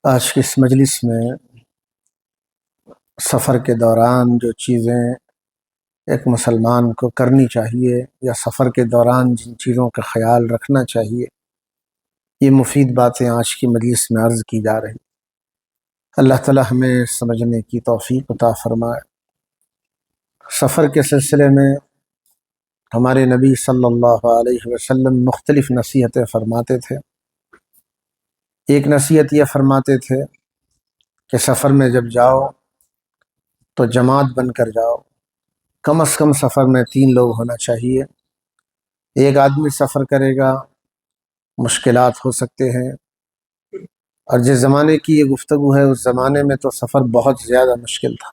آج کی اس مجلس میں سفر کے دوران جو چیزیں ایک مسلمان کو کرنی چاہیے یا سفر کے دوران جن چیزوں کا خیال رکھنا چاہیے، یہ مفید باتیں آج کی مجلس میں عرض کی جا رہی۔ اللہ تعالی ہمیں سمجھنے کی توفیق عطا فرمائے۔ سفر کے سلسلے میں ہمارے نبی صلی اللہ علیہ وسلم مختلف نصیحتیں فرماتے تھے۔ ایک نصیحت یہ فرماتے تھے کہ سفر میں جب جاؤ تو جماعت بن کر جاؤ، کم از کم سفر میں 3 لوگ ہونا چاہیے۔ ایک آدمی سفر کرے گا مشکلات ہو سکتے ہیں، اور جس زمانے کی یہ گفتگو ہے اس زمانے میں تو سفر بہت زیادہ مشکل تھا۔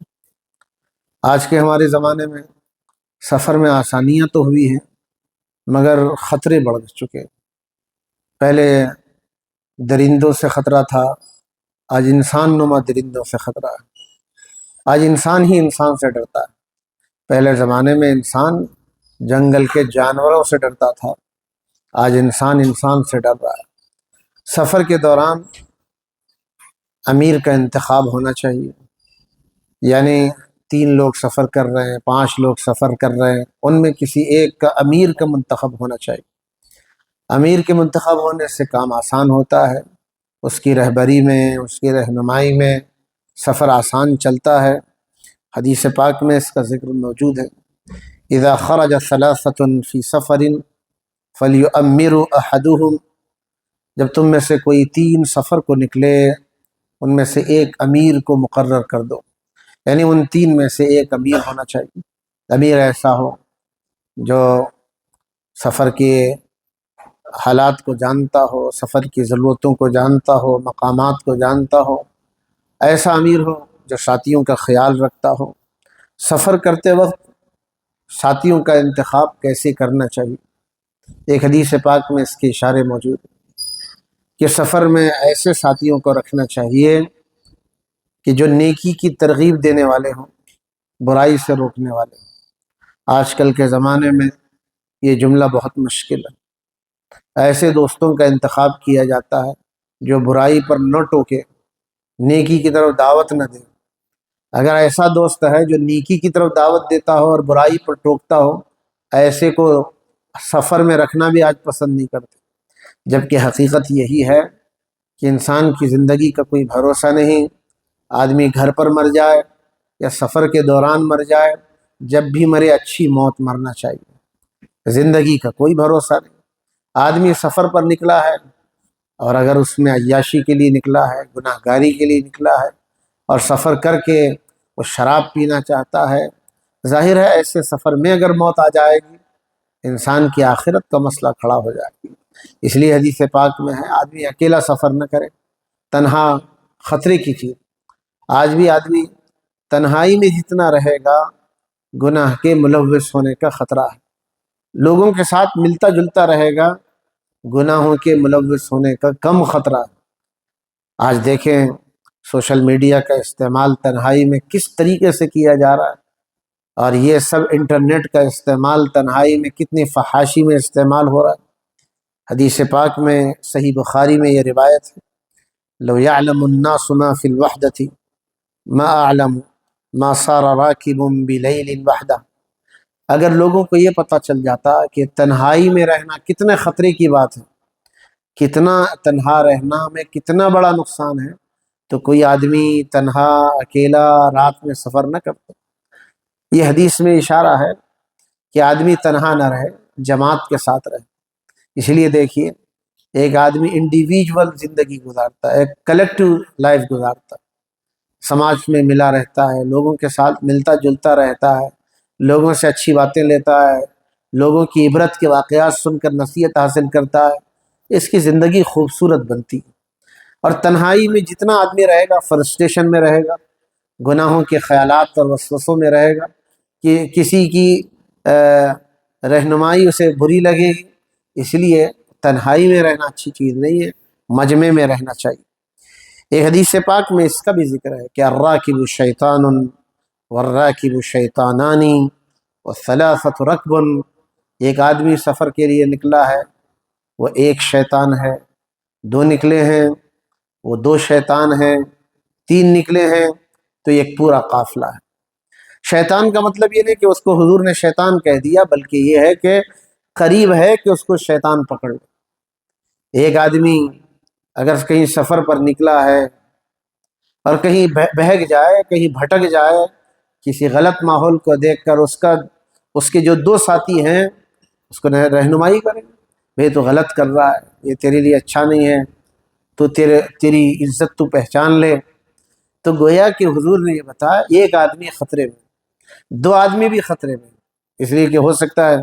آج کے ہمارے زمانے میں سفر میں آسانیاں تو ہوئی ہیں مگر خطرے بڑھ چکے۔ پہلے درندوں سے خطرہ تھا، آج انسان نما درندوں سے خطرہ ہے۔ آج انسان ہی انسان سے ڈرتا ہے۔ پہلے زمانے میں انسان جنگل کے جانوروں سے ڈرتا تھا، آج انسان انسان سے ڈر رہا ہے۔ سفر کے دوران امیر کا انتخاب ہونا چاہیے، یعنی 3 لوگ سفر کر رہے ہیں، 5 لوگ سفر کر رہے ہیں، ان میں کسی ایک کا امیر کا منتخب ہونا چاہیے۔ امیر کے منتخب ہونے سے کام آسان ہوتا ہے، اس کی رہبری میں، اس کی رہنمائی میں سفر آسان چلتا ہے۔ حدیث پاک میں اس کا ذکر موجود ہے، اذا خرج 3 فی سفر فلیؤمر احدهم، جب تم میں سے کوئی 3 سفر کو نکلے ان میں سے ایک امیر کو مقرر کر دو، یعنی ان 3 میں سے ایک امیر ہونا چاہیے۔ امیر ایسا ہو جو سفر کے حالات کو جانتا ہو، سفر کی ضرورتوں کو جانتا ہو، مقامات کو جانتا ہو۔ ایسا امیر ہو جو ساتھیوں کا خیال رکھتا ہو، سفر کرتے وقت ساتھیوں کا انتخاب کیسے کرنا چاہیے۔ ایک حدیث پاک میں اس کے اشارے موجود ہیں کہ سفر میں ایسے ساتھیوں کو رکھنا چاہیے کہ جو نیکی کی ترغیب دینے والے ہوں، برائی سے روکنے والے ہوں۔ آج کل کے زمانے میں یہ جملہ بہت مشکل ہے۔ ایسے دوستوں کا انتخاب کیا جاتا ہے جو برائی پر نہ ٹوکے، نیکی کی طرف دعوت نہ دے۔ اگر ایسا دوست ہے جو نیکی کی طرف دعوت دیتا ہو اور برائی پر ٹوکتا ہو، ایسے کو سفر میں رکھنا بھی آج پسند نہیں کرتے، جبکہ حقیقت یہی ہے کہ انسان کی زندگی کا کوئی بھروسہ نہیں۔ آدمی گھر پر مر جائے یا سفر کے دوران مر جائے، جب بھی مرے اچھی موت مرنا چاہیے۔ زندگی کا کوئی بھروسہ نہیں۔ آدمی سفر پر نکلا ہے اور اگر اس میں عیاشی کے لیے نکلا ہے، گناہ گاری کے لیے نکلا ہے، اور سفر کر کے وہ شراب پینا چاہتا ہے، ظاہر ہے ایسے سفر میں اگر موت آ جائے گی، انسان کی آخرت کا مسئلہ کھڑا ہو جائے گا۔ اس لیے حدیث پاک میں ہے آدمی اکیلا سفر نہ کرے، تنہا خطرے کی چیز۔ آج بھی آدمی تنہائی میں جتنا رہے گا گناہ کے ملوث ہونے کا خطرہ ہے، لوگوں کے ساتھ ملتا جلتا رہے گا گناہوں کے ملوث ہونے کا کم خطرہ ہے۔ آج دیکھیں سوشل میڈیا کا استعمال تنہائی میں کس طریقے سے کیا جا رہا ہے، اور یہ سب انٹرنیٹ کا استعمال تنہائی میں کتنی فحاشی میں استعمال ہو رہا ہے۔ حدیث پاک میں صحیح بخاری میں یہ روایت ہے، لو يعلم الناس ما في الوحدة ما اعلم ما صار راكب بليل وحده، اگر لوگوں کو یہ پتہ چل جاتا کہ تنہائی میں رہنا کتنے خطرے کی بات ہے، کتنا تنہا رہنا میں کتنا بڑا نقصان ہے، تو کوئی آدمی تنہا اکیلا رات میں سفر نہ کرتا۔ یہ حدیث میں اشارہ ہے کہ آدمی تنہا نہ رہے، جماعت کے ساتھ رہے۔ اس لیے دیکھیے ایک آدمی انڈیویجول زندگی گزارتا ہے، ایک کلیکٹیو لائف گزارتا ہے، سماج میں ملا رہتا ہے، لوگوں کے ساتھ ملتا جلتا رہتا ہے، لوگوں سے اچھی باتیں لیتا ہے، لوگوں کی عبرت کے واقعات سن کر نصیحت حاصل کرتا ہے، اس کی زندگی خوبصورت بنتی ہے۔ اور تنہائی میں جتنا آدمی رہے گا فرسٹریشن میں رہے گا، گناہوں کے خیالات اور وسوسوں میں رہے گا، کہ کسی کی رہنمائی اسے بری لگے گی۔ اس لیے تنہائی میں رہنا اچھی چیز نہیں ہے، مجمع میں رہنا چاہیے۔ ایک حدیث پاک میں اس کا بھی ذکر ہے کہ الراکب شیطان والراکب شیطانان والثلاثة رکب، ایک آدمی سفر کے لیے نکلا ہے، وہ ایک شیطان ہے، 2 نکلے ہیں، وہ 2 شیطان ہیں، 3 نکلے ہیں تو ایک پورا قافلہ ہے۔ شیطان کا مطلب یہ نہیں کہ اس کو حضور نے شیطان کہہ دیا، بلکہ یہ ہے کہ قریب ہے کہ اس کو شیطان پکڑ لے۔ ایک آدمی اگر کہیں سفر پر نکلا ہے اور کہیں بہک جائے، کہیں بھٹک جائے، کسی غلط ماحول کو دیکھ کر اس کے جو 2 ساتھی ہیں اس کو رہنمائی کریں، بھئی تو غلط کر رہا ہے، یہ تیرے لیے اچھا نہیں ہے، تو تیری عزت تو پہچان لے۔ تو گویا کہ حضور نے یہ بتایا ایک آدمی خطرے میں، 2 آدمی بھی خطرے میں، اس لیے کہ ہو سکتا ہے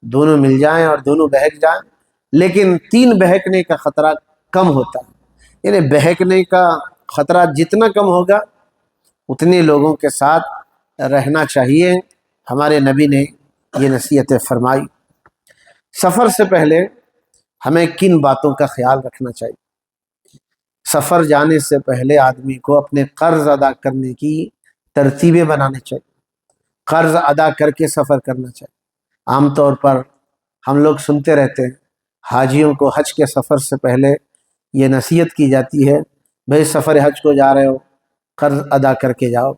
دونوں مل جائیں اور دونوں بہک جائیں، لیکن 3 بہکنے کا خطرہ کم ہوتا ہے۔ یعنی بہکنے کا خطرہ جتنا کم ہوگا اتنے لوگوں کے ساتھ رہنا چاہیے۔ ہمارے نبی نے یہ نصیحتیں فرمائی۔ سفر سے پہلے ہمیں کن باتوں کا خیال رکھنا چاہیے؟ سفر جانے سے پہلے آدمی کو اپنے قرض ادا کرنے کی ترتیبیں بنانے چاہیے، قرض ادا کر کے سفر کرنا چاہیے۔ عام طور پر ہم لوگ سنتے رہتے ہیں، حاجیوں کو حج کے سفر سے پہلے یہ نصیحت کی جاتی ہے، بھئی سفر حج کو جا رہے ہو قرض ادا کر کے جاؤ۔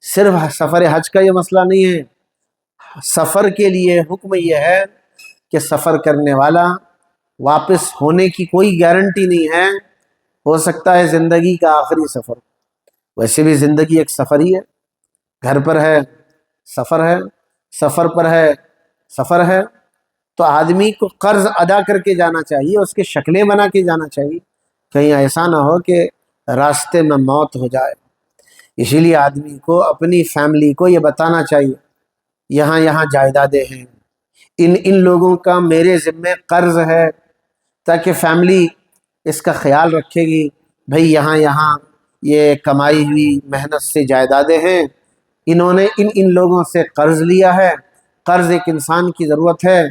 صرف سفر حج کا یہ مسئلہ نہیں ہے، سفر کے لیے حکم یہ ہے کہ سفر کرنے والا واپس ہونے کی کوئی گارنٹی نہیں ہے، ہو سکتا ہے زندگی کا آخری سفر۔ ویسے بھی زندگی ایک سفر ہی ہے، گھر پر ہے سفر ہے، سفر پر ہے سفر ہے، تو آدمی کو قرض ادا کر کے جانا چاہیے، اس کے شکلیں بنا کے جانا چاہیے، کہیں ایسا نہ ہو کہ راستے میں موت ہو جائے۔ اسی لیے آدمی کو اپنی فیملی کو یہ بتانا چاہیے یہاں یہاں جائیدادیں ہیں، ان لوگوں کا میرے ذمے قرض ہے، تاکہ فیملی اس کا خیال رکھے گی، بھئی یہاں یہاں یہ کمائی ہوئی محنت سے جائیدادیں ہیں، انہوں نے ان لوگوں سے قرض لیا ہے۔ قرض ایک انسان کی ضرورت ہے،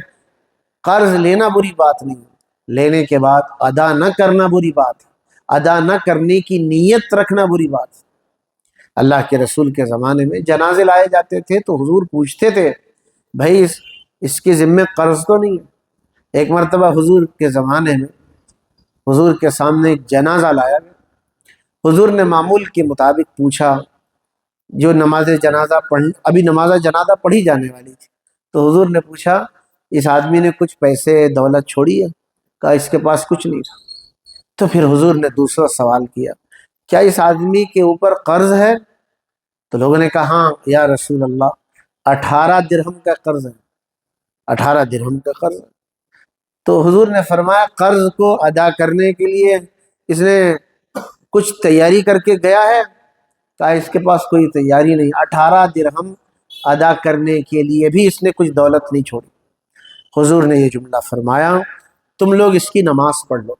قرض لینا بری بات نہیں، لینے کے بعد ادا نہ کرنا بری بات ہے، ادا نہ کرنے کی نیت رکھنا بری بات ہے۔ اللہ کے رسول کے زمانے میں جنازے لائے جاتے تھے تو حضور پوچھتے تھے، بھائی اس کے ذمے قرض تو نہیں ہے؟ ایک مرتبہ حضور کے زمانے میں حضور کے سامنے ایک جنازہ لایا گیا، حضور نے معمول کے مطابق پوچھا، جو نماز جنازہ ابھی نماز جنازہ پڑھی جانے والی تھی، تو حضور نے پوچھا اس آدمی نے کچھ پیسے دولت چھوڑی ہے؟ کہا اس کے پاس کچھ نہیں تھا۔ تو پھر حضور نے دوسرا سوال کیا، کیا اس آدمی کے اوپر قرض ہے؟ تو لوگوں نے کہا ہاں یا رسول اللہ 18 درہم کا قرض ہے، 18 درہم کا قرض ہے۔ تو حضور نے فرمایا قرض کو ادا کرنے کے لیے اس نے کچھ تیاری کر کے گیا ہے؟ کہا اس کے پاس کوئی تیاری نہیں، 18 درہم ادا کرنے کے لیے بھی اس نے کچھ دولت نہیں چھوڑی۔ حضور نے یہ جملہ فرمایا تم لوگ اس کی نماز پڑھ لو۔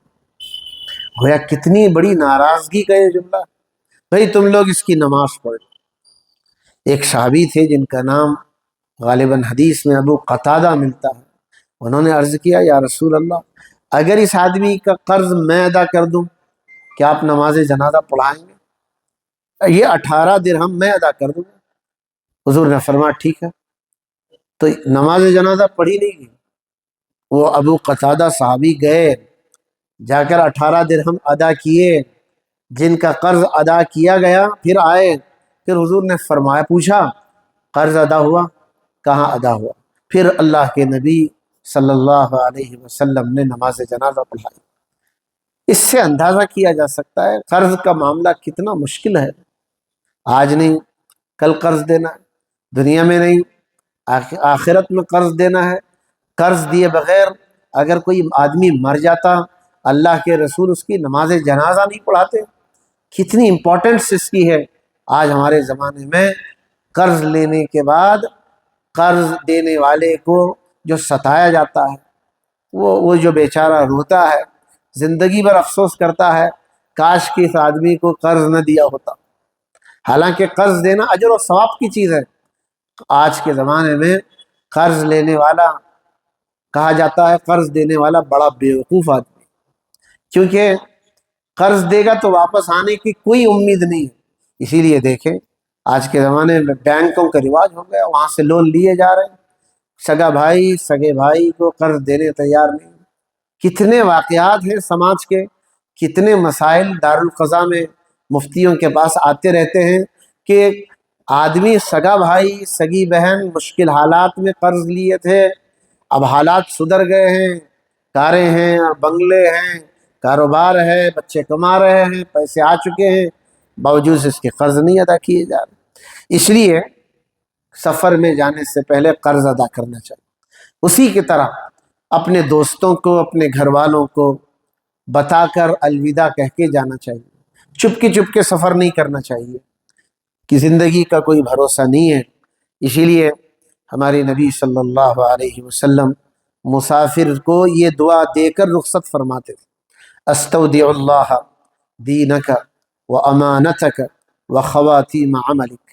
گویا کتنی بڑی ناراضگی کا یہ جملہ، بھئی تم لوگ اس کی نماز پڑھ لو۔ ایک صحابی تھے جن کا نام غالباً حدیث میں ابو قتادہ ملتا ہے، انہوں نے عرض کیا یا رسول اللہ اگر اس آدمی کا قرض میں ادا کر دوں کیا آپ نماز جنازہ پڑھائیں گے؟ یہ 18 درہم میں ادا کر دوں گا۔ حضور نے فرمایا ٹھیک ہے۔ تو نماز جنازہ پڑھی نہیں گئی، وہ ابو قتادہ صحابی گئے، جا کر 18 درہم ادا کیے، جن کا قرض ادا کیا گیا، پھر آئے، پھر حضور نے فرمایا پوچھا قرض ادا ہوا؟ کہاں ادا ہوا؟ پھر اللہ کے نبی صلی اللہ علیہ وسلم نے نماز جنازہ پڑھائی۔ اس سے اندازہ کیا جا سکتا ہے قرض کا معاملہ کتنا مشکل ہے۔ آج نہیں کل قرض دینا ہے، دنیا میں نہیں آخرت میں قرض دینا ہے۔ قرض دیے بغیر اگر کوئی آدمی مر جاتا، اللہ کے رسول اس کی نماز جنازہ نہیں پڑھاتے۔ کتنی امپورٹنس اس کی ہے۔ آج ہمارے زمانے میں قرض لینے کے بعد قرض دینے والے کو جو ستایا جاتا ہے، وہ جو بیچارہ روتا ہے، زندگی بھر افسوس کرتا ہے کاش کہ اس آدمی کو قرض نہ دیا ہوتا۔ حالانکہ قرض دینا اجر و ثواب کی چیز ہے۔ آج کے زمانے میں قرض لینے والا کہا جاتا ہے قرض دینے والا بڑا بیوقوف آدمی، کیونکہ قرض دے گا تو واپس آنے کی کوئی امید نہیں ہے۔ اسی لیے دیکھیں آج کے زمانے میں بینکوں کا رواج ہو گیا، وہاں سے لون لیے جا رہے ہیں، سگا بھائی سگے بھائی کو قرض دینے تیار نہیں۔ کتنے واقعات ہیں سماج کے کتنے مسائل دارالقضاء میں مفتیوں کے پاس آتے رہتے ہیں کہ آدمی سگا بھائی سگی بہن مشکل حالات میں قرض لیے تھے، اب حالات سدھر گئے ہیں، کاریں ہیں، بنگلے ہیں، کاروبار ہے، بچے کما رہے ہیں، پیسے آ چکے ہیں، باوجود اس کے قرض نہیں ادا کیے جا رہے۔ اس لیے سفر میں جانے سے پہلے قرض ادا کرنا چاہیے۔ اسی کی طرح اپنے دوستوں کو، اپنے گھر والوں کو بتا کر الوداع کہہ کے جانا چاہیے۔ چپ کے سفر نہیں کرنا چاہیے کہ زندگی کا کوئی بھروسہ نہیں ہے۔ اسی لیے ہمارے نبی صلی اللہ علیہ وسلم مسافر کو یہ دعا دے کر رخصت فرماتے تھے، استودع اللہ دینک و امانتک و خواتیم عملک،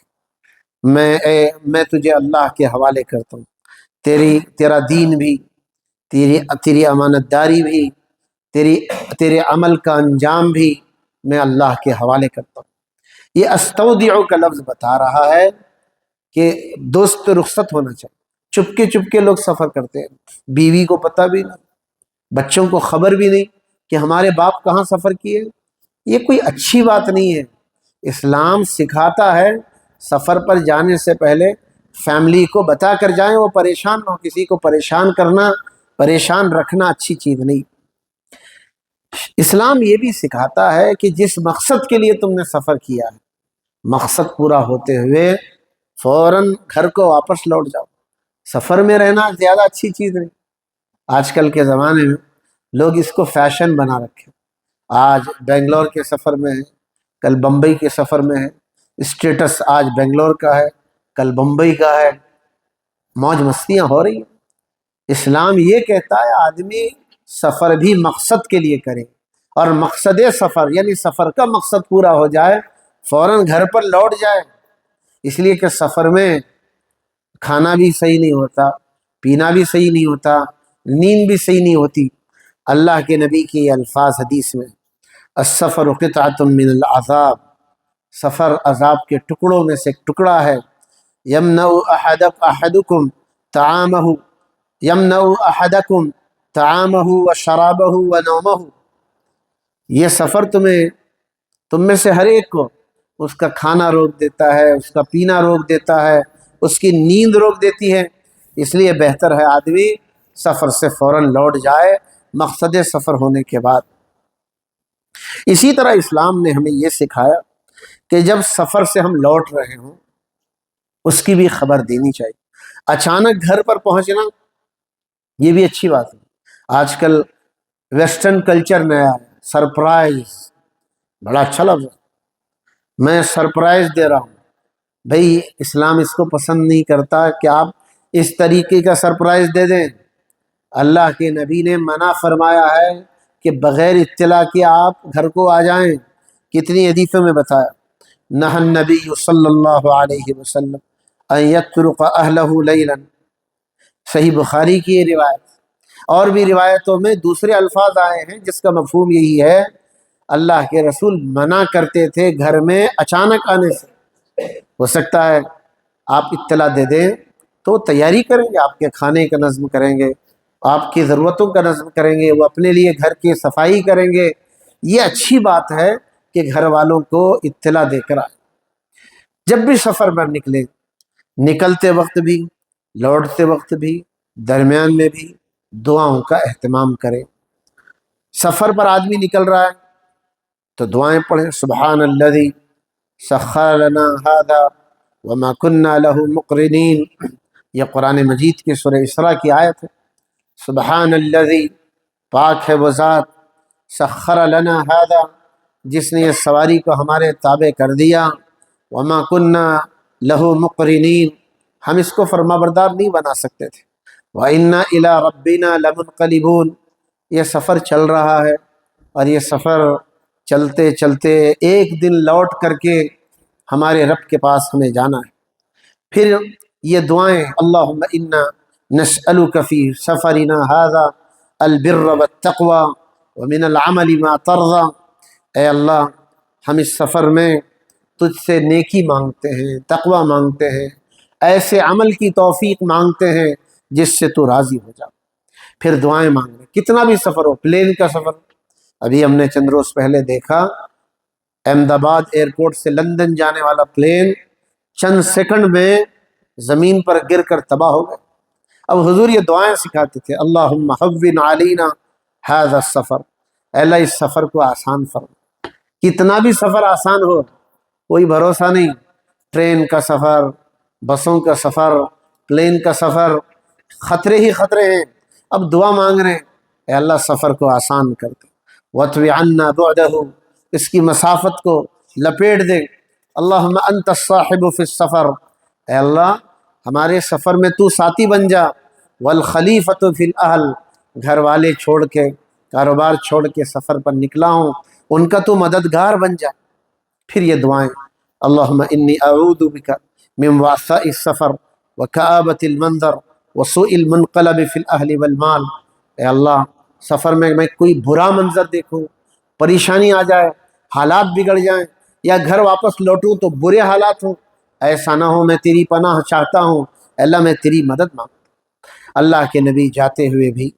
میں تجھے اللہ کے حوالے کرتا ہوں، تیرا دین بھی، تیری امانت داری بھی، تیرے عمل کا انجام بھی میں اللہ کے حوالے کرتا ہوں۔ یہ استودع کا لفظ بتا رہا ہے کہ دوست رخصت ہونا چاہیے۔ چپ کے لوگ سفر کرتے ہیں، بیوی کو پتہ بھی نہیں، بچوں کو خبر بھی نہیں کہ ہمارے باپ کہاں سفر کیے۔ یہ کوئی اچھی بات نہیں ہے۔ اسلام سکھاتا ہے سفر پر جانے سے پہلے فیملی کو بتا کر جائیں، وہ پریشان نہ ہو۔ کسی کو پریشان کرنا، پریشان رکھنا اچھی چیز نہیں۔ اسلام یہ بھی سکھاتا ہے کہ جس مقصد کے لیے تم نے سفر کیا ہے، مقصد پورا ہوتے ہوئے فوراً گھر کو واپس لوٹ جاؤ۔ سفر میں رہنا زیادہ اچھی چیز نہیں۔ آج کل کے زمانے میں لوگ اس کو فیشن بنا رکھے، آج بنگلور کے سفر میں ہے، کل بمبئی کے سفر میں ہے، اسٹیٹس آج بنگلور کا ہے، کل بمبئی کا ہے، موج مستیاں ہو رہی ہیں۔ اسلام یہ کہتا ہے آدمی سفر بھی مقصد کے لیے کرے، اور مقصد سفر یعنی سفر کا مقصد پورا ہو جائے فوراً گھر پر لوٹ جائے۔ اس لیے کہ سفر میں کھانا بھی صحیح نہیں ہوتا، پینا بھی صحیح نہیں ہوتا، نیند بھی صحیح نہیں ہوتی۔ اللہ کے نبی کے یہ الفاظ حدیث میں، السفر قطعۃ من العذاب، سفر عذاب کے ٹکڑوں میں سے ایک ٹکڑا ہے۔ یمنع احدکم طعامہ، یمنع احدکم طعامہ و شرابہ و نومہ، یہ سفر تم میں سے ہر ایک کو اس کا کھانا روک دیتا ہے، اس کا پینا روک دیتا ہے، اس کی نیند روک دیتی ہے۔ اس لیے بہتر ہے آدمی سفر سے فوراً لوٹ جائے مقصد سفر ہونے کے بعد۔ اسی طرح اسلام نے ہمیں یہ سکھایا کہ جب سفر سے ہم لوٹ رہے ہوں اس کی بھی خبر دینی چاہیے۔ اچانک گھر پر پہنچنا یہ بھی اچھی بات ہے۔ آج کل ویسٹرن کلچر نیا ہے، سرپرائز، بڑا اچھا لفظ ہے، میں سرپرائز دے رہا ہوں۔ بھئی اسلام اس کو پسند نہیں کرتا کہ آپ اس طریقے کا سرپرائز دے دیں۔ اللہ کے نبی نے منع فرمایا ہے کہ بغیر اطلاع کے آپ گھر کو آ جائیں۔ کتنی حدیثوں میں بتایا، نہى النبی صلی اللہ علیہ وسلم ان یطرق اہلہ لیلا، صحیح بخاری کی یہ روایت۔ اور بھی روایتوں میں دوسرے الفاظ آئے ہیں جس کا مفہوم یہی ہے، اللہ کے رسول منع کرتے تھے گھر میں اچانک آنے سے۔ ہو سکتا ہے آپ اطلاع دے دیں تو تیاری کریں گے، آپ کے کھانے کا نظم کریں گے، آپ کی ضرورتوں کا نظم کریں گے، وہ اپنے لیے گھر کی صفائی کریں گے۔ یہ اچھی بات ہے کہ گھر والوں کو اطلاع دے کر آئیں۔ جب بھی سفر پر نکلیں، نکلتے وقت بھی، لوٹتے وقت بھی، درمیان میں بھی دعاؤں کا اہتمام کریں۔ سفر پر آدمی نکل رہا ہے تو دعائیں پڑھیں، سبحان الذی سخر لنا ھذا وما كنا له مقرنین، یہ قرآن مجید کی سورہ اسراء کی آیت ہے۔ سبحان الذی، پاک ہے وہ ذات، سخر لنا ھذا، جس نے یہ سواری کو ہمارے تابع کر دیا، وما كنا له مقرنین، ہم اس کو فرمانبردار نہیں بنا سکتے تھے، وَإِنَّا إِلَىٰ رَبِّنَا لَمُنْقَلِبُونَ، یہ سفر چل رہا ہے اور یہ سفر چلتے چلتے ایک دن لوٹ کر کے ہمارے رب کے پاس ہمیں جانا ہے۔ پھر یہ دعائیں، اللہم انا نسألک فی سفرنا ھذا البر والتقوی ومن العمل ما ترضى، اے اللہ ہم اس سفر میں تجھ سے نیکی مانگتے ہیں، تقوی مانگتے ہیں، ایسے عمل کی توفیق مانگتے ہیں جس سے تو راضی ہو جا۔ پھر دعائیں مانگیں، کتنا بھی سفر ہو، پلین کا سفر، ابھی ہم نے چند روز پہلے دیکھا احمد آباد ایئرپورٹ سے لندن جانے والا پلین چند سیکنڈ میں زمین پر گر کر تباہ ہو گئے۔ اب حضور یہ دعائیں سکھاتے تھے، اللہم ہون علینا ھذا السفر، اے اللہ اس سفر کو آسان فرما۔ کتنا بھی سفر آسان ہو کوئی بھروسہ نہیں، ٹرین کا سفر، بسوں کا سفر، پلین کا سفر، خطرے ہی خطرے ہیں۔ اب دعا مانگ رہے ہیں، اے اللہ سفر کو آسان کر دے، وَاطْوِ عَنَّا بُعْدَهُ، اس کی مسافت کو لپیٹ دے۔ اللہم انت الصاحب فی السفر، اے اللہ ہمارے سفر میں تو ساتھی بن جا، والخلیفۃ فی الاہل، گھر والے چھوڑ کے، کاروبار چھوڑ کے سفر پر نکلا ہوں، ان کا تو مددگار بن جا۔ پھر یہ دعائیں، اللہم انی اعوذ بک من وعثاء السفر وکآبۃ المنظر وسوء المنقلب فی الاہل والمال، اے اللہ سفر میں کوئی برا منظر دیکھوں، پریشانی آ جائے، حالات بگڑ جائیں، یا گھر واپس لوٹوں تو برے حالات ہوں، ایسا نہ ہو، میں تیری پناہ چاہتا ہوں، اے اللہ میں تیری مدد مانگتا ہوں۔ اللہ کے نبی جاتے ہوئے بھی،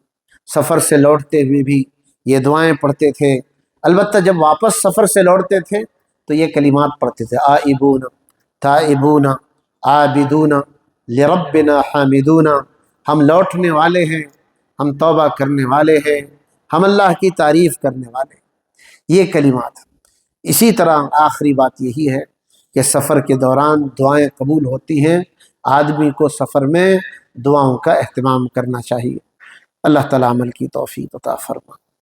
سفر سے لوٹتے ہوئے بھی یہ دعائیں پڑھتے تھے۔ البتہ جب واپس سفر سے لوٹتے تھے تو یہ کلمات پڑھتے تھے، آئبون تائبون عابدون لربنا حامدون، ہم لوٹنے والے ہیں، ہم توبہ کرنے والے ہیں، ہم اللہ کی تعریف کرنے والے ہیں۔ یہ کلمات۔ اسی طرح آخری بات یہی ہے کہ سفر کے دوران دعائیں قبول ہوتی ہیں، آدمی کو سفر میں دعاؤں کا اہتمام کرنا چاہیے۔ اللہ تعالیٰ عمل کی توفیق عطا فرمائے۔